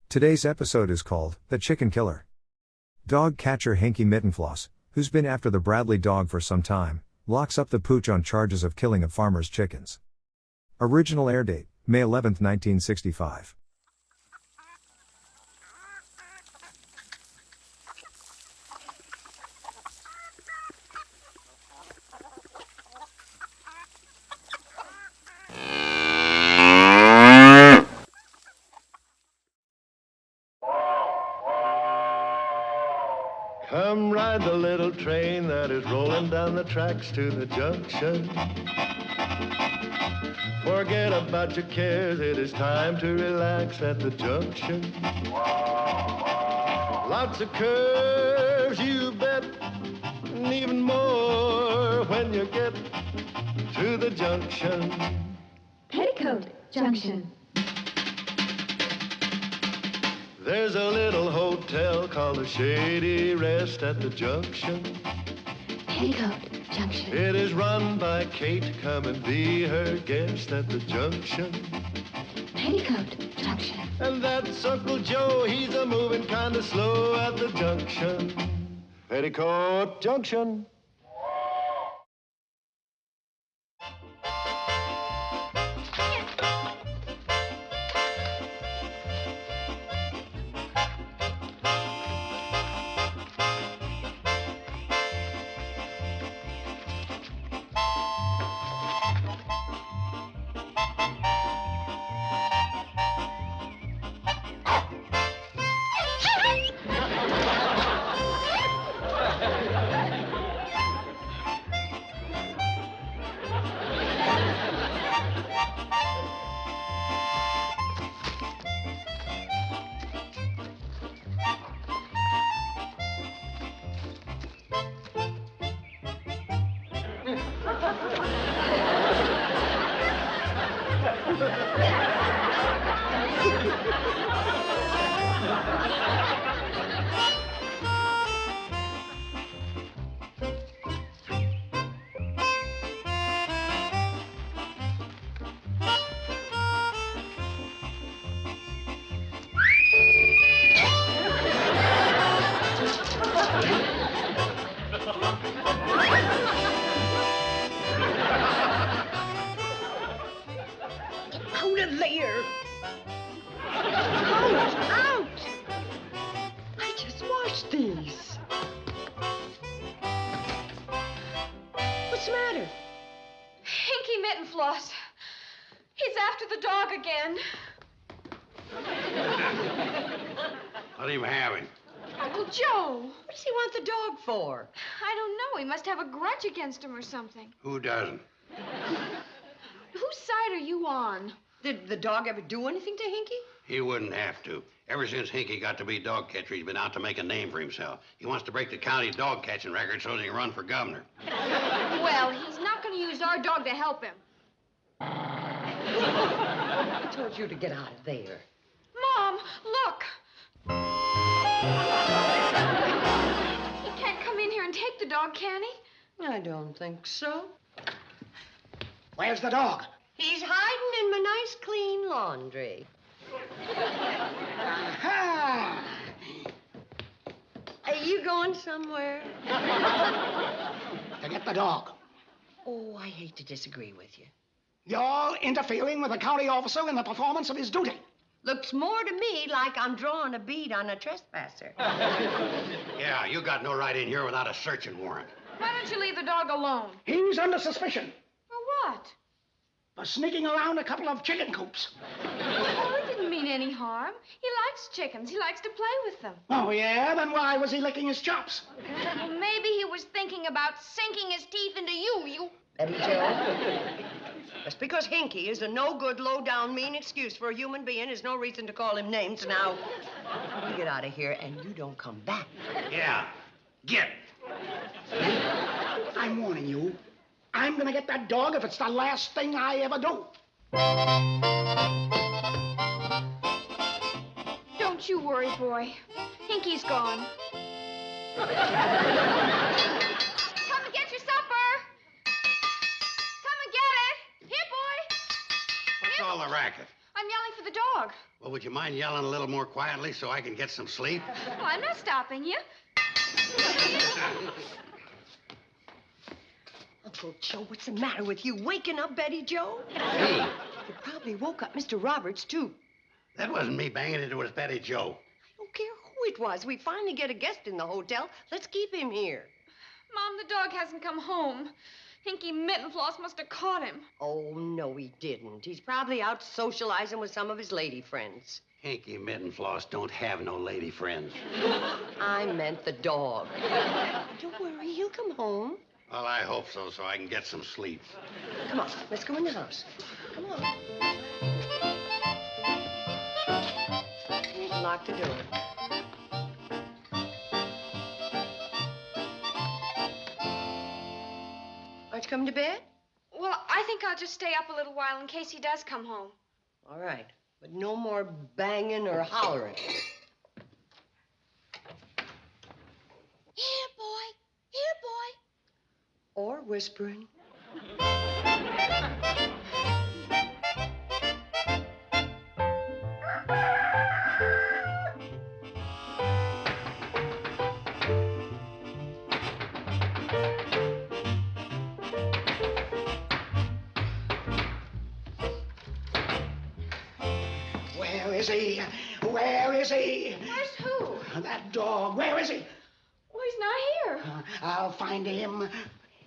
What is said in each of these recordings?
Today's episode is called The Chicken Killer. Dog catcher Hinky Mittenfloss, who's been after the Bradley dog for some time, locks up the pooch on charges of killing a farmer's chickens. Original air date, May 11, 1965. Come ride the little train that is rolling down the tracks to the junction. Forget about your cares, it is time to relax at the junction. Lots of curves, you bet, and even more when you get to the junction. Petticoat Junction. There's a little hotel called the Shady Rest at the junction. Petticoat Junction. It is run by Kate, come and be her guest at the junction. Petticoat Junction. And that's Uncle Joe, he's a moving kind of slow at the junction. Petticoat Junction. Out of there! Out! I just washed these. What's the matter? Hinky Mittenfloss. He's after the dog again. Let him have him. Uncle Joe. What does he want the dog for? I don't know. He must have a grudge against him or something. Who doesn't? Whose side are you on? Did the dog ever do anything to Hinky? He wouldn't have to. Ever since Hinky got to be dog catcher, he's been out to make a name for himself. He wants to break the county dog catching record so he can run for governor. Well, he's not going to use our dog to help him. I told you to get out of there. Mom, look. He can't come in here and take the dog, can he? I don't think so. Where's the dog? He's hiding in my nice, clean laundry. Aha! Are you going somewhere? To get the dog. Oh, I hate to disagree with you. You're interfering with a county officer in the performance of his duty. Looks more to me like I'm drawing a bead on a trespasser. Yeah, you got no right in here without a searching warrant. Why don't you leave the dog alone? He's under suspicion For what? for sneaking around a couple of chicken coops. Oh, he didn't mean any harm. He likes chickens. He likes to play with them. Oh, yeah? Then why was he licking his chops? Well, maybe he was thinking about sinking his teeth into you. Betty Jo, just because Hinky is a no-good, low-down, mean excuse for a human being is no reason to call him names. Now, you get out of here and you don't come back. Yeah, get. I'm warning you. I'm gonna get that dog if it's the last thing I ever do. Don't you worry, boy. Hinky's gone. Come and get your supper. Come and get it. Here, boy. What's all the racket? I'm yelling for the dog. Well, would you mind yelling a little more quietly so I can get some sleep? Well, I'm not stopping you. Uncle Joe, what's the matter with you? Waking up Betty Joe? Me? You probably woke up Mr. Roberts, too. That wasn't me banging into his Betty Joe. I don't care who it was. We finally get a guest in the hotel. Let's keep him here. Mom, the dog hasn't come home. Hinky Mittenfloss must have caught him. Oh, no, he didn't. He's probably out socializing with some of his lady friends. Hinky Mittenfloss don't have no lady friends. I meant the dog. Don't worry, he'll come home. Well, I hope so I can get some sleep. Come on, let's go in the house. Come on. Lock the door. Aren't you coming to bed? Well, I think I'll just stay up a little while in case he does come home. All right, but no more banging or hollering. Here, boy. Here, boy. Or whispering. Where is he? Where is he? Where's who? That dog. Where is he? Well, he's not here. I'll find him.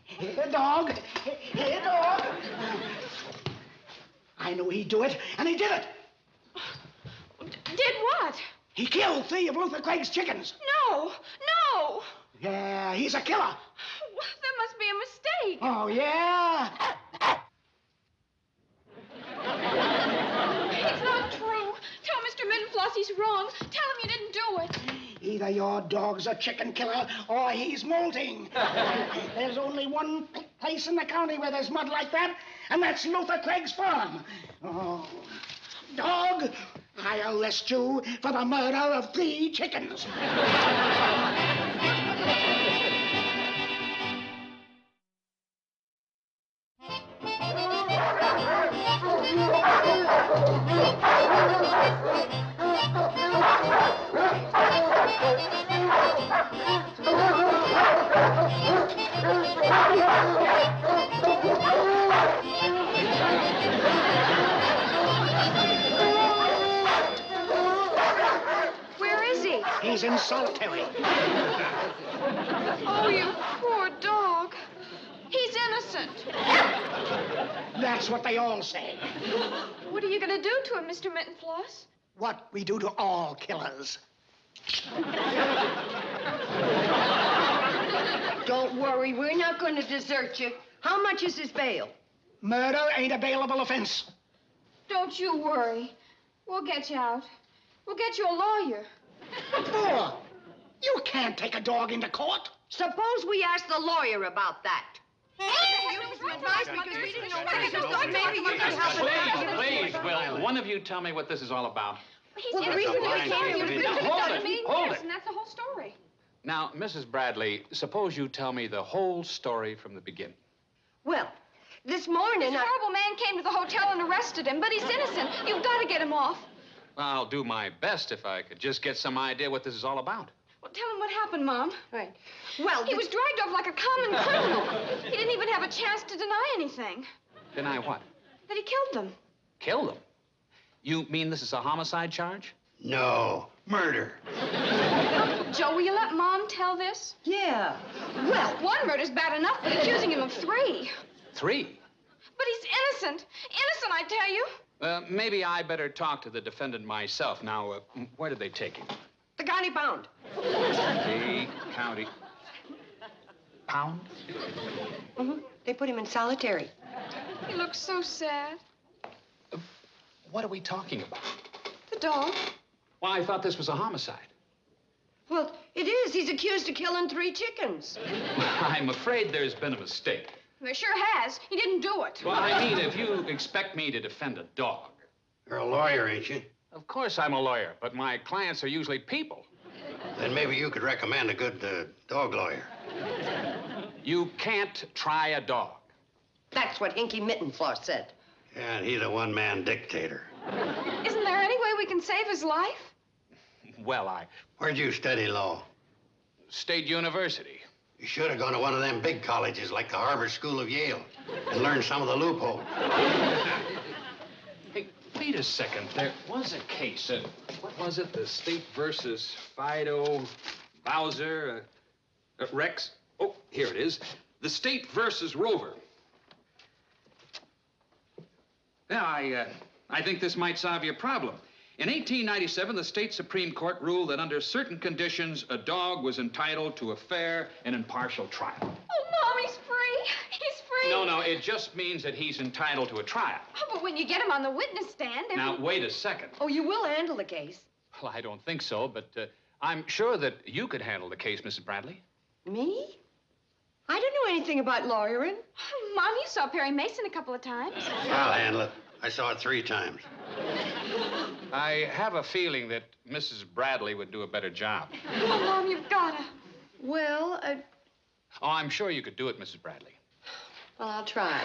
Here, dog. Here, dog. I knew he'd do it, and he did it. Did what? He killed 3 of Luther Craig's chickens. No, no. Yeah, he's a killer. Well, that must be a mistake. Oh, yeah? It's not true. Tell Mr. Mittenfloss he's wrong. Tell him you didn't do it. Either your dog's a chicken killer or he's molting. There's only one place in the county where there's mud like that, and that's Luther Craig's farm. Oh, dog, I arrest you for the murder of 3 chickens. Where is he? He's in solitary. Oh, you poor dog. He's innocent. That's what they all say. What are you going to do to him, Mr. Mittenfloss? What we do to all killers. Don't worry, we're not going to desert you. How much is his bail? Murder ain't a bailable offense. Don't you worry. We'll get you out. We'll get you a lawyer. What for? You can't take a dog into court. Suppose we ask the lawyer about that. You for some advice because we didn't know what it was. Maybe you could help us. Please, will one of you tell me what this is all about? He's Well, the innocent. reason we He came here came is here Hold to it, meet hold us, it. and that's the whole story. Now, Mrs. Bradley, suppose you tell me the whole story from the beginning. Well, this morning This horrible man came to the hotel and arrested him, but he's innocent. You've got to get him off. Well, I'll do my best if I could just get some idea what this is all about. Well, tell him what happened, Mom. Right. Well, He was dragged off like a common criminal. He didn't even have a chance to deny anything. Deny what? That he killed them. Kill them? You mean this is a homicide charge? No, murder. Joe, will you let Mom tell this? Yeah. Well, One murder's bad enough, but accusing him of 3. 3? But he's innocent. Innocent, I tell you. Maybe I better talk to the defendant myself. Now, where did they take him? the county pound. The county pound? Mm-hmm. They put him in solitary. He looks so sad. What are we talking about? The dog. Well, I thought this was a homicide. Well, it is. He's accused of killing 3 chickens. I'm afraid there's been a mistake. There sure has. He didn't do it. Well, I mean, if you expect me to defend a dog. You're a lawyer, ain't you? Of course I'm a lawyer, but my clients are usually people. Then maybe you could recommend a good dog lawyer. You can't try a dog. That's what Hinky Mittenfloss said. Yeah, and he's a one-man dictator. Isn't there can save his life? Well, Where'd you study law? State University. You should have gone to one of them big colleges like the Harvard School of Yale and learned some of the loopholes. Hey, wait a second. There was a case. What was it? The State versus Fido, Bowser, Rex? Oh, here it is. The State versus Rover. Now, I think this might solve your problem. In 1897, the state Supreme Court ruled that under certain conditions, a dog was entitled to a fair and impartial trial. Oh, Mom, he's free. He's free. No, it just means that he's entitled to a trial. Oh, but when you get him on the witness stand... Now, wait a second. Oh, you will handle the case. Well, I don't think so, but I'm sure that you could handle the case, Mrs. Bradley. Me? I don't know anything about lawyering. Mom, you saw Perry Mason a couple of times. I'll handle it. I saw it 3 times. I have a feeling that Mrs. Bradley would do a better job. Oh, Mom, you've gotta. Well, Oh, I'm sure you could do it, Mrs. Bradley. well, I'll try.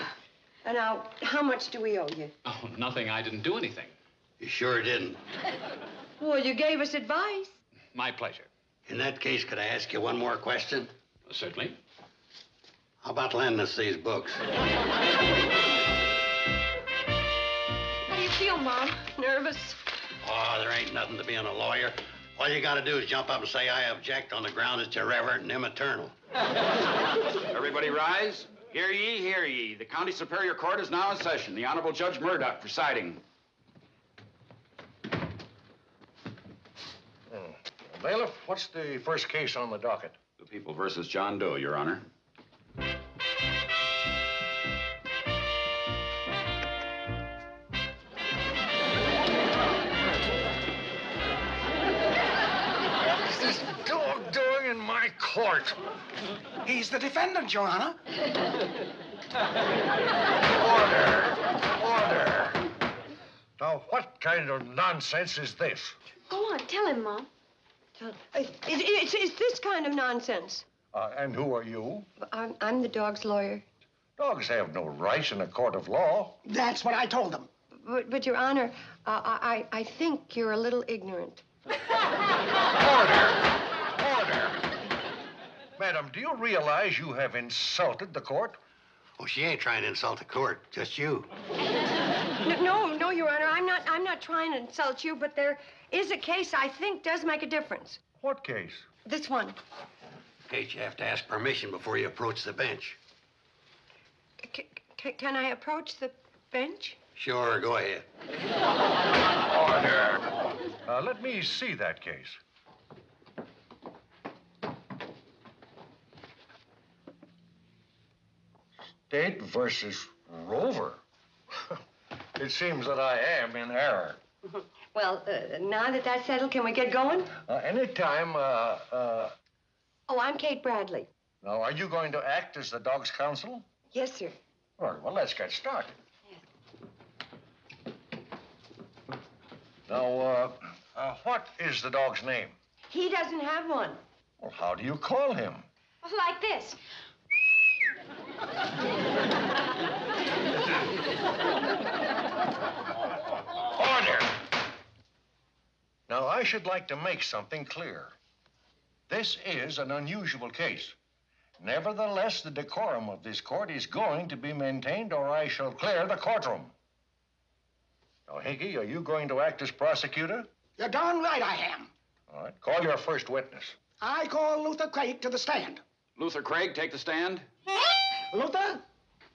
And now, how much do we owe you? Oh, nothing. I didn't do anything. You sure didn't. Well, you gave us advice. My pleasure. In that case, could I ask you one more question? Certainly. How about lending us these books? How do you feel, Mom? Nervous? Oh, there ain't nothing to being a lawyer. All you gotta do is jump up and say, I object on the ground that you're irreverent and immaternal. Everybody rise. Hear ye, hear ye. The County Superior Court is now in session. The Honorable Judge Murdoch presiding. Bailiff, what's the first case on the docket? The People versus John Doe, Your Honor. What's this dog doing in my court? He's the defendant, Your Honor. Order. Now, what kind of nonsense is this? Go on, tell him, Mom. It's this kind of nonsense. And who are you? I'm the dog's lawyer. Dogs have no rights in a court of law. That's what I told them. But Your Honor, I think you're a little ignorant. Order. Madam, do you realize you have insulted the court? Oh, she ain't trying to insult the court, just you. No, Your Honor, I'm not trying to insult you, but there is a case I think does make a difference. What case? This one. Kate, you have to ask permission before you approach the bench. Can I approach the bench? Sure, go ahead. Order. Let me see that case. State versus Rover. It seems that I am in error. Well, now that that's settled, can we get going? Anytime, Oh, I'm Kate Bradley. Now, are you going to act as the dog's counsel? Yes, sir. All right, well, let's get started. Now, what is the dog's name? He doesn't have one. Well, how do you call him? Like this. Order! Now, I should like to make something clear. This is an unusual case. Nevertheless, the decorum of this court is going to be maintained, or I shall clear the courtroom. Now, Hinky, are you going to act as prosecutor? You're darn right I am. All right, call your first witness. I call Luther Craig to the stand. Luther Craig, take the stand. Luther,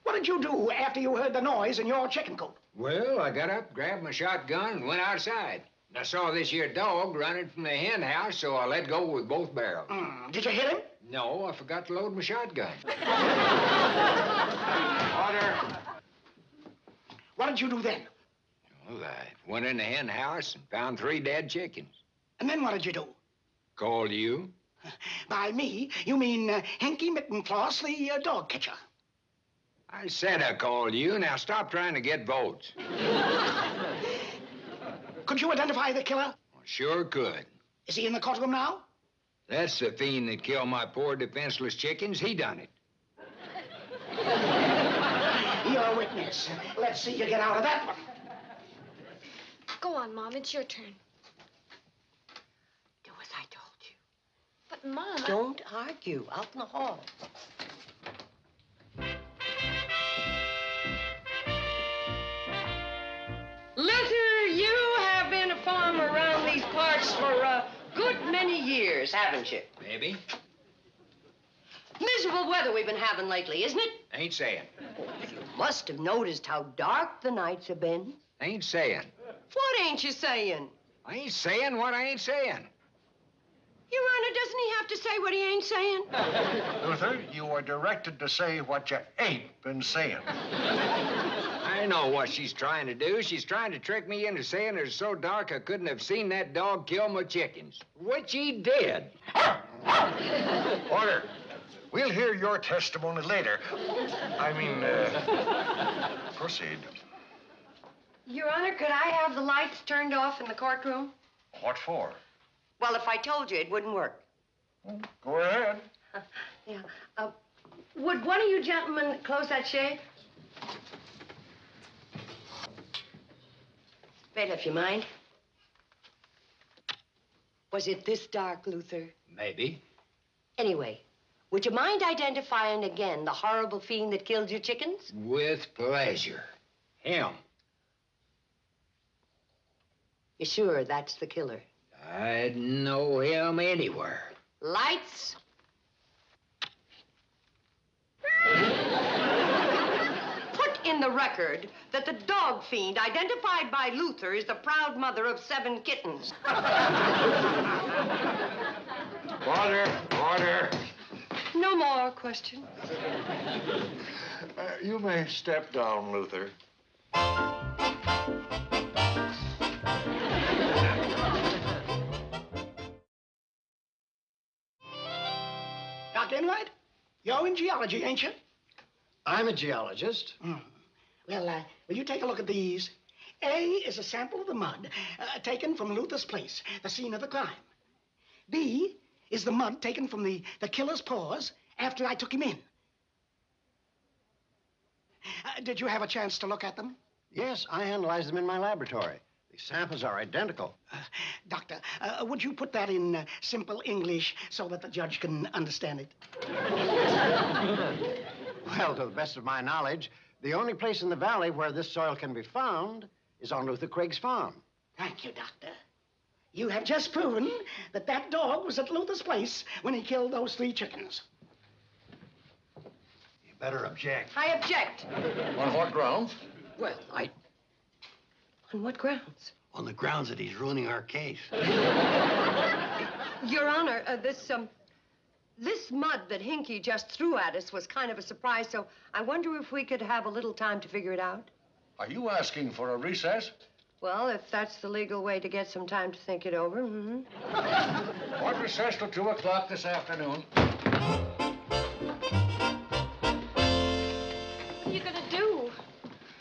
what did you do after you heard the noise in your chicken coop? Well, I got up, grabbed my shotgun, and went outside. And I saw this here dog running from the hen house, so I let go with both barrels. Did you hit him? No, I forgot to load my shotgun. Order. What did you do then? Well, I went in the hen house and found 3 dead chickens. And then what did you do? Called you. By me, you mean Hinky Mittenfloss, the dog catcher. I said I called you. Now stop trying to get votes. Could you identify the killer? Well, sure could. Is he in the courtroom now? That's the fiend that killed my poor defenseless chickens. He done it. You're a witness. Let's see you get out of that one. Go on, Mom. It's your turn. Mom. Don't argue. Out in the hall. Luther, you have been a farmer around these parts for a good many years, haven't you? Maybe. Miserable weather we've been having lately, isn't it? Ain't saying. You must have noticed how dark the nights have been. Ain't saying. What ain't you saying? I ain't saying what I ain't saying. Your Honor, doesn't he have to say what he ain't saying? Luther, you are directed to say what you ain't been saying. I know what she's trying to do. She's trying to trick me into saying it's so dark I couldn't have seen that dog kill my chickens. Which he did. Order. We'll hear your testimony later. Proceed. Your Honor, could I have the lights turned off in the courtroom? What for? Well, if I told you, it wouldn't work. Go ahead. Would one of you gentlemen close that shade? Bailiff, you mind? Was it this dark, Luther? Maybe. Anyway, would you mind identifying again the horrible fiend that killed your chickens? With pleasure. Him. You sure that's the killer? I'd know him anywhere. Lights. Put in the record that the dog fiend identified by Luther is the proud mother of 7 kittens. Order. No more questions. You may step down, Luther. Dr. Enright, you're in geology, ain't you? I'm a geologist. Well, will you take a look at these? A is a sample of the mud taken from Luther's place, the scene of the crime. B is the mud taken from the killer's paws after I took him in. Did you have a chance to look at them? Yes, I analyzed them in my laboratory. The samples are identical. Doctor, would you put that in simple English so that the judge can understand it? Well, to the best of my knowledge, the only place in the valley where this soil can be found is on Luther Craig's farm. Thank you, Doctor. You have just proven that that dog was at Luther's place when he killed those 3 chickens. You better object. I object. On what grounds? Well, On what grounds? on the grounds that he's ruining our case. Your Honor, this mud that Hinky just threw at us was kind of a surprise, so I wonder if we could have a little time to figure it out. Are you asking for a recess? Well, if that's the legal way to get some time to think it over, What recess till 2 o'clock this afternoon? What are you gonna do?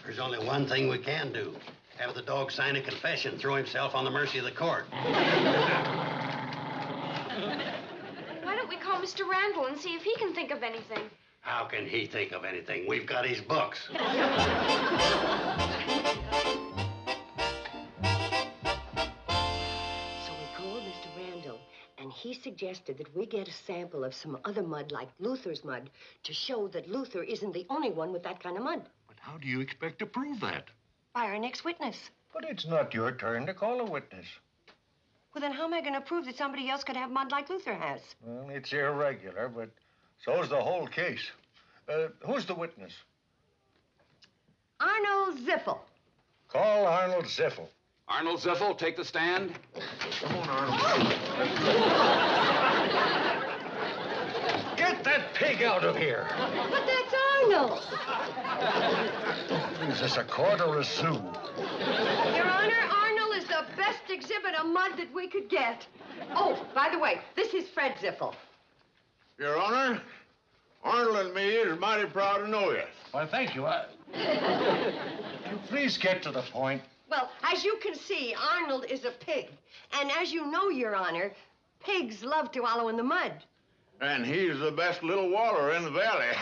There's only one thing we can do. Have the dog sign a confession, throw himself on the mercy of the court. Why don't we call Mr. Randall and see if he can think of anything? How can he think of anything? We've got his books. So we called Mr. Randall, and he suggested that we get a sample of some other mud like Luther's mud to show that Luther isn't the only one with that kind of mud. But how do you expect to prove that? By our next witness. But it's not your turn to call a witness. Well, then how am I going to prove that somebody else could have mud like Luther has? Well, it's irregular, but so's the whole case. Who's the witness? Arnold Ziffel. Call Arnold Ziffel. Arnold Ziffel, take the stand. Come on, Arnold. Get that pig out of here. But that's Arnold. Is this a court or a zoo? Your Honor, Arnold is the best exhibit of mud that we could get. Oh, by the way, this is Fred Ziffel. Your Honor, Arnold and me is mighty proud to know you. Well, thank you. You please get to the point. Well, as you can see, Arnold is a pig. And as you know, Your Honor, pigs love to wallow in the mud. And he's the best little waller in the valley.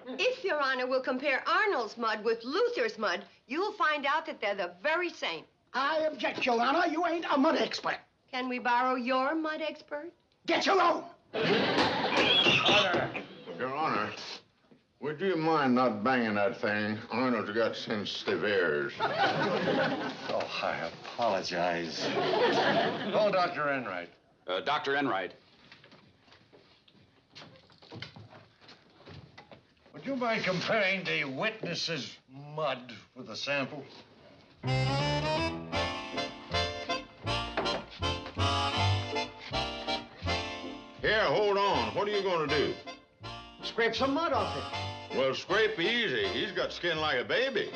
If Your Honor will compare Arnold's mud with Luther's mud, you'll find out that they're the very same. I object, Your Honor. You ain't a mud expert. Can we borrow your mud expert? Get your own. Your Honor, would you mind not banging that thing? Arnold's got sensitive ears. Oh, I apologize. Call Dr. Enright. Dr. Enright. Would you mind comparing the witness's mud with the sample? Here, hold on. What are you going to do? Scrape some mud off it. Well, scrape easy. He's got skin like a baby.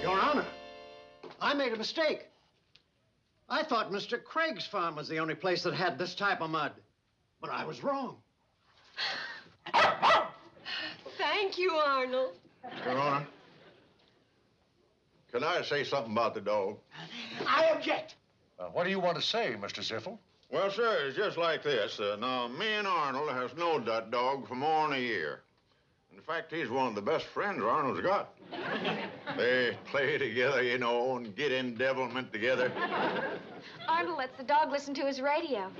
Your Honor, I made a mistake. I thought Mr. Craig's farm was the only place that had this type of mud. But I was wrong. Thank you, Arnold. Your Honor, can I say something about the dog? I object. What do you want to say, Mr. Ziffel? Well, sir, it's just like this. Now, me and Arnold has known that dog for more than a year. In fact, he's one of the best friends Arnold's got. They play together, you know, and get in devilment together. Arnold lets the dog listen to his radio.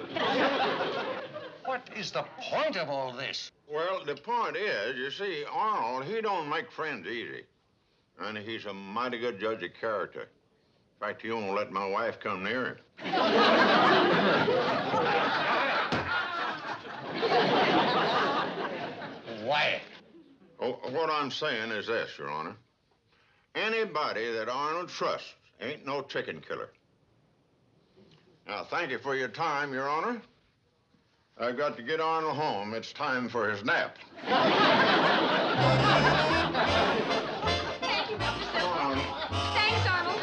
What is the point of all this? Well, the point is, you see, Arnold, he don't make friends easy. And he's a mighty good judge of character. In fact, he won't let my wife come near him. Why? Oh, what I'm saying is this, Your Honor. Anybody that Arnold trusts ain't no chicken killer. Now, thank you for your time, Your Honor. I've got to get Arnold home. It's time for his nap. Thank you, Mr. Ziffel. Thanks, Arnold.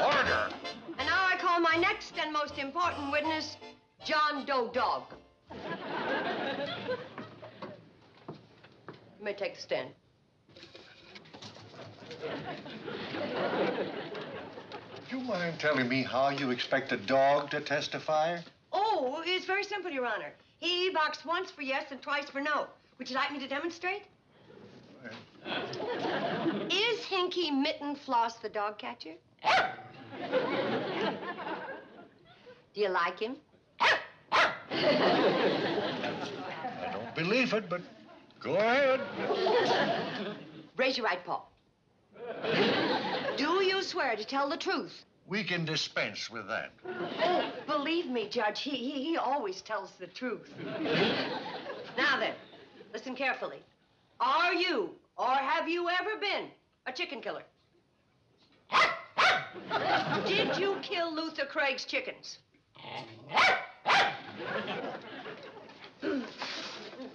Order! And now I call my next and most important witness, John Doe Dog. You may take the stand. Would you mind telling me how you expect a dog to testify? Oh, it's very simple, Your Honor. He barks once for yes and twice for no. Would you like me to demonstrate? Is Hinky Mittenfloss the dog catcher? Do you like him? I don't believe it, but go ahead. Raise your right paw. Do you swear to tell the truth? We can dispense with that. Oh, believe me, Judge, he always tells the truth. Now then, listen carefully. Are you, or have you ever been, a chicken killer? Did you kill Luther Craig's chickens?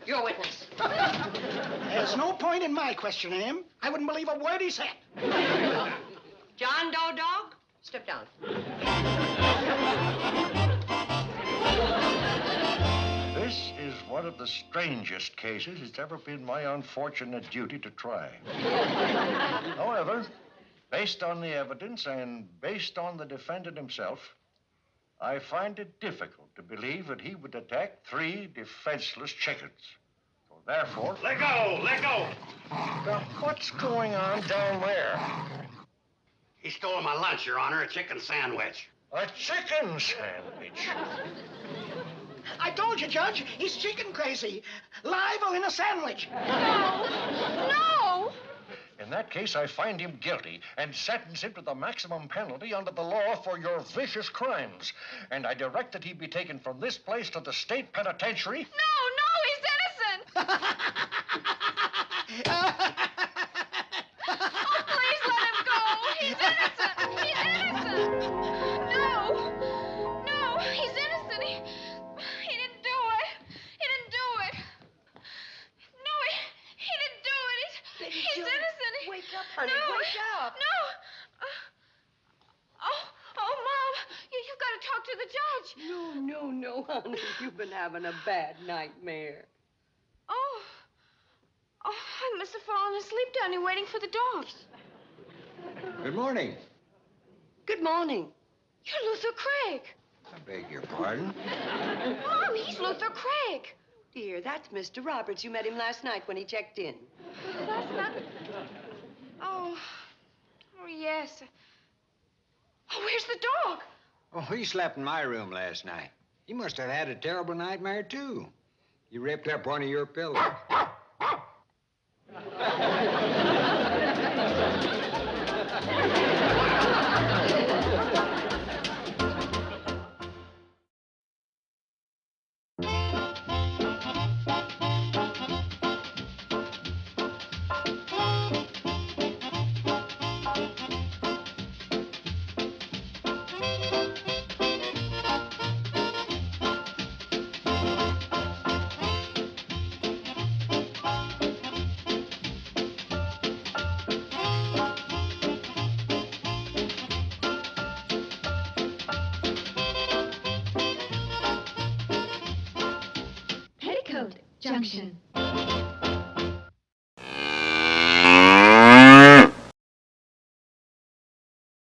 You're a witness. There's no point in my questioning him. I wouldn't believe a word he said. John Doe Dog, step down. This is one of the strangest cases it's ever been my unfortunate duty to try. However, based on the evidence and based on the defendant himself, I find it difficult to believe that he would attack 3 defenseless chickens. So therefore... Let go! Let go! Now, what's going on down there? He stole my lunch, Your Honor, a chicken sandwich. A chicken sandwich. I told you, Judge, he's chicken crazy. Live or in a sandwich. No! In that case, I find him guilty and sentence him to the maximum penalty under the law for your vicious crimes. And I direct that he be taken from this place to the state penitentiary. No, he's innocent! Oh, please let him go! He's innocent! He's innocent! No, he's innocent. He didn't do it. He didn't do it. No, he didn't do it. He's innocent. Wake up, honey, No, wake up. No. Oh, Mom, you've got to talk to the judge. No, honey. You've been having a bad nightmare. Oh, I must have fallen asleep down here waiting for the dogs. Good morning. Good morning. You're Luther Craig. I beg your pardon? Mom, he's Luther Craig. Dear, that's Mr. Roberts. You met him last night when he checked in. Last night? Oh. Oh, yes. Oh, where's the dog? Oh, he slept in my room last night. He must have had a terrible nightmare, too. You ripped up one of your pillows. Petticoat Junction.